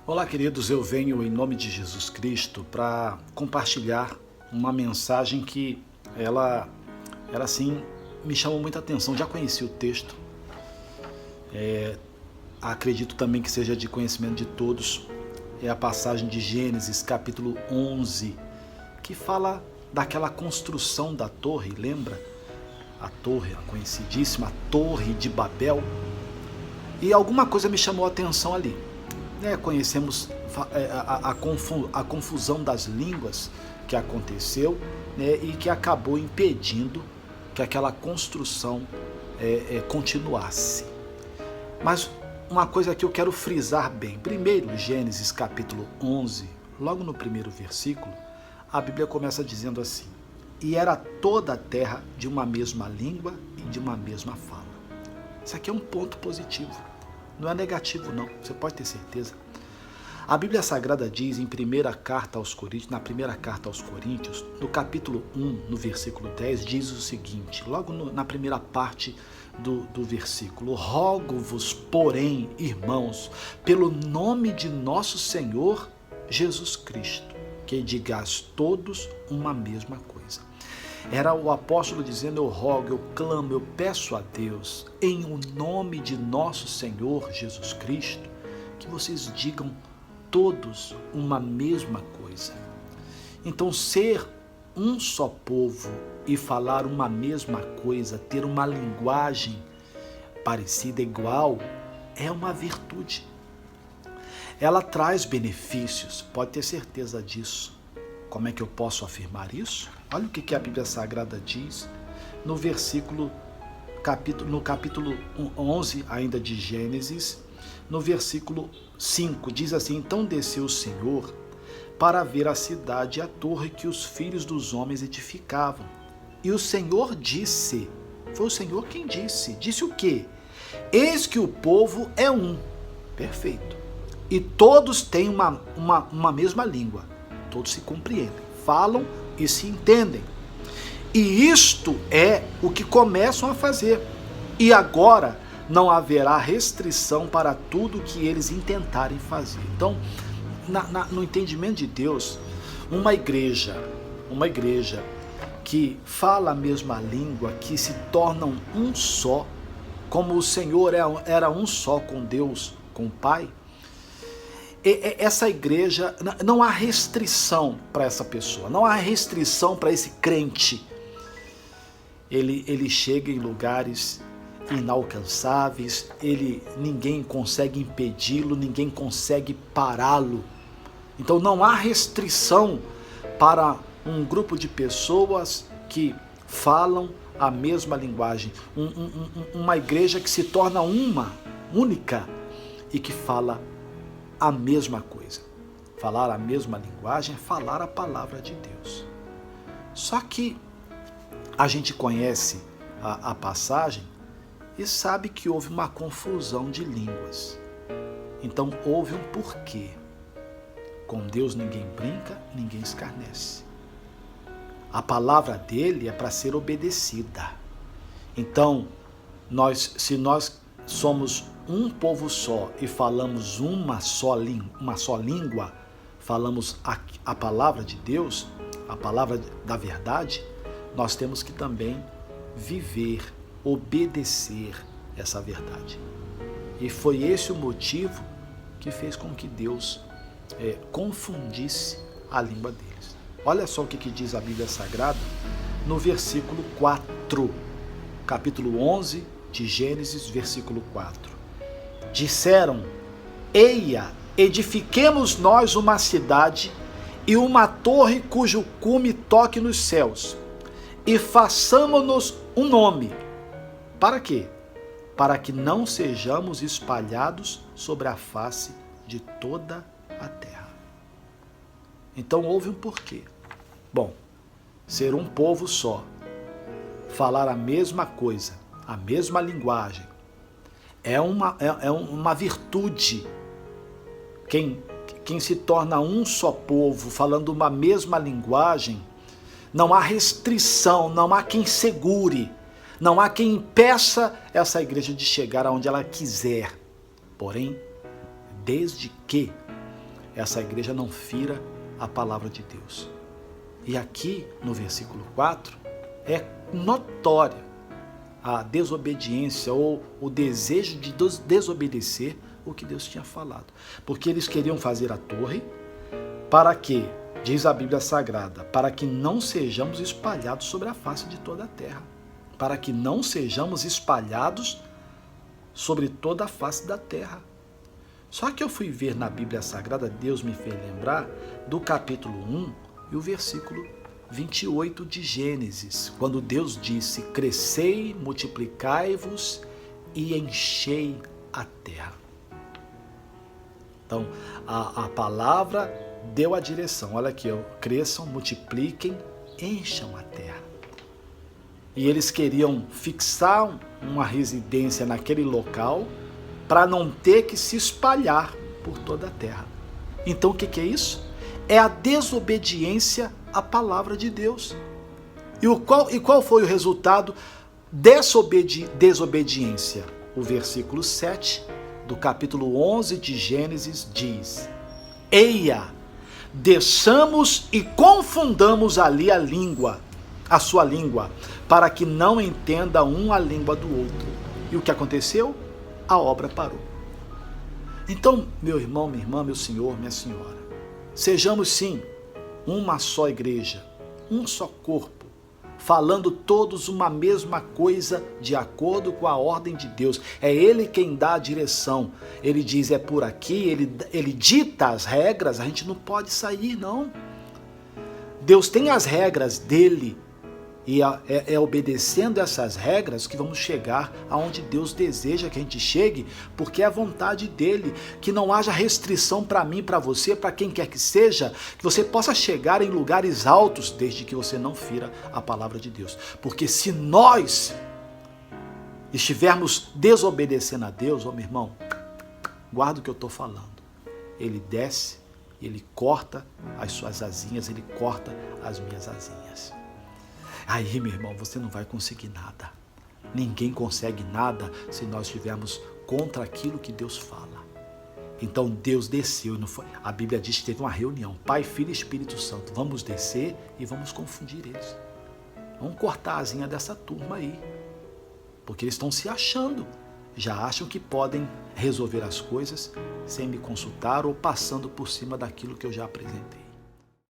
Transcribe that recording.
Olá, queridos, eu venho em nome de Jesus Cristo para compartilhar uma mensagem que ela assim me chamou muita atenção. Já conheci o texto, acredito também que seja de conhecimento de todos. É a passagem de Gênesis, capítulo 11, que fala daquela construção da torre, lembra? A torre, a conhecidíssima Torre de Babel. E alguma coisa me chamou a atenção ali. Conhecemos a confusão das línguas que aconteceu, e que acabou impedindo que aquela construção continuasse. Mas uma coisa que eu quero frisar bem. Primeiro, Gênesis capítulo 11, logo no primeiro versículo, a Bíblia começa dizendo assim: e era toda a terra de uma mesma língua e de uma mesma fala. Isso aqui é um ponto positivo. Não é negativo, não. Você pode ter certeza. A Bíblia Sagrada diz na primeira carta aos Coríntios, no capítulo 1, no versículo 10, diz o seguinte, logo na primeira parte do versículo: rogo-vos, porém, irmãos, pelo nome de nosso Senhor Jesus Cristo, que digais todos uma mesma coisa. Era o apóstolo dizendo: eu rogo, eu clamo, eu peço a Deus, em o nome de nosso Senhor Jesus Cristo, que vocês digam todos uma mesma coisa. Então, ser um só povo e falar uma mesma coisa, ter uma linguagem parecida, igual, é uma virtude. Ela traz benefícios, pode ter certeza disso. Como é que eu posso afirmar isso? Olha o que a Bíblia Sagrada diz no capítulo 11, ainda de Gênesis, no versículo 5, diz assim: então desceu o Senhor para ver a cidade e a torre que os filhos dos homens edificavam. E o Senhor disse, foi o Senhor quem disse o quê? Eis que o povo é um, perfeito, e todos têm uma mesma língua, todos se compreendem, falam e se entendem. E isto é o que começam a fazer. E agora não haverá restrição para tudo que eles intentarem fazer. Então, no entendimento de Deus, uma igreja que fala a mesma língua, que se tornam um só, como o Senhor era um só com Deus, com o Pai, essa igreja, não há restrição para essa pessoa, não há restrição para esse crente. Ele chega em lugares inalcançáveis, ninguém consegue impedi-lo, ninguém consegue pará-lo. Então não há restrição para um grupo de pessoas que falam a mesma linguagem, uma igreja que se torna uma, única, e que fala a mesma coisa. Falar a mesma linguagem é falar a palavra de Deus. Só que a gente conhece a passagem e sabe que houve uma confusão de línguas. Então houve um porquê. Com Deus ninguém brinca, ninguém escarnece. A palavra dele é para ser obedecida. Então, se nós somos um povo só e falamos uma só língua, falamos a palavra de Deus, a palavra da verdade, nós temos que também viver, obedecer essa verdade. E foi esse o motivo que fez com que Deus confundisse a língua deles. Olha só o que diz a Bíblia Sagrada no versículo 4, capítulo 11 de Gênesis, versículo 4. Disseram: eia, edifiquemos nós uma cidade e uma torre cujo cume toque nos céus, e façamo-nos um nome. Para quê? Para que não sejamos espalhados sobre a face de toda a terra. Então houve um porquê. Bom, ser um povo só, falar a mesma coisa, a mesma linguagem, é uma virtude. Quem se torna um só povo, falando uma mesma linguagem, não há restrição, não há quem segure, não há quem impeça essa igreja de chegar aonde ela quiser. Porém, desde que essa igreja não fira a palavra de Deus. E aqui no versículo 4 é notória a desobediência ou o desejo de desobedecer o que Deus tinha falado. Porque eles queriam fazer a torre para que, diz a Bíblia Sagrada, para que não sejamos espalhados sobre a face de toda a terra. Para que não sejamos espalhados sobre toda a face da terra. Só que eu fui ver na Bíblia Sagrada, Deus me fez lembrar do capítulo 1 e o versículo 28 de Gênesis, quando Deus disse: crescei, multiplicai-vos e enchei a terra. Então, a palavra deu a direção. Olha aqui, cresçam, multipliquem, encham a terra. E eles queriam fixar uma residência naquele local para não ter que se espalhar por toda a terra. Então o que é isso? É a desobediência à palavra de Deus. E qual foi o resultado dessa desobediência? O versículo 7 do capítulo 11 de Gênesis diz: eia, desçamos e confundamos ali a sua língua, para que não entenda um a língua do outro. E o que aconteceu? A obra parou. Então, meu irmão, minha irmã, meu senhor, minha senhora, sejamos sim uma só igreja, um só corpo, falando todos uma mesma coisa de acordo com a ordem de Deus. É Ele quem dá a direção. Ele diz, é por aqui, ele dita as regras, a gente não pode sair, não. Deus tem as regras dele, e é obedecendo essas regras que vamos chegar aonde Deus deseja que a gente chegue, porque é a vontade dele, que não haja restrição para mim, para você, para quem quer que seja, que você possa chegar em lugares altos, desde que você não fira a palavra de Deus. Porque se nós estivermos desobedecendo a Deus, meu irmão, guarda o que eu estou falando. Ele desce, ele corta as suas asinhas, ele corta as minhas asinhas. Aí, meu irmão, você não vai conseguir nada. Ninguém consegue nada se nós estivermos contra aquilo que Deus fala. Então Deus desceu, não foi? A Bíblia diz que teve uma reunião, Pai, Filho e Espírito Santo. Vamos descer e vamos confundir eles. Vamos cortar a asinha dessa turma aí. Porque eles estão se achando. Já acham que podem resolver as coisas sem me consultar ou passando por cima daquilo que eu já apresentei.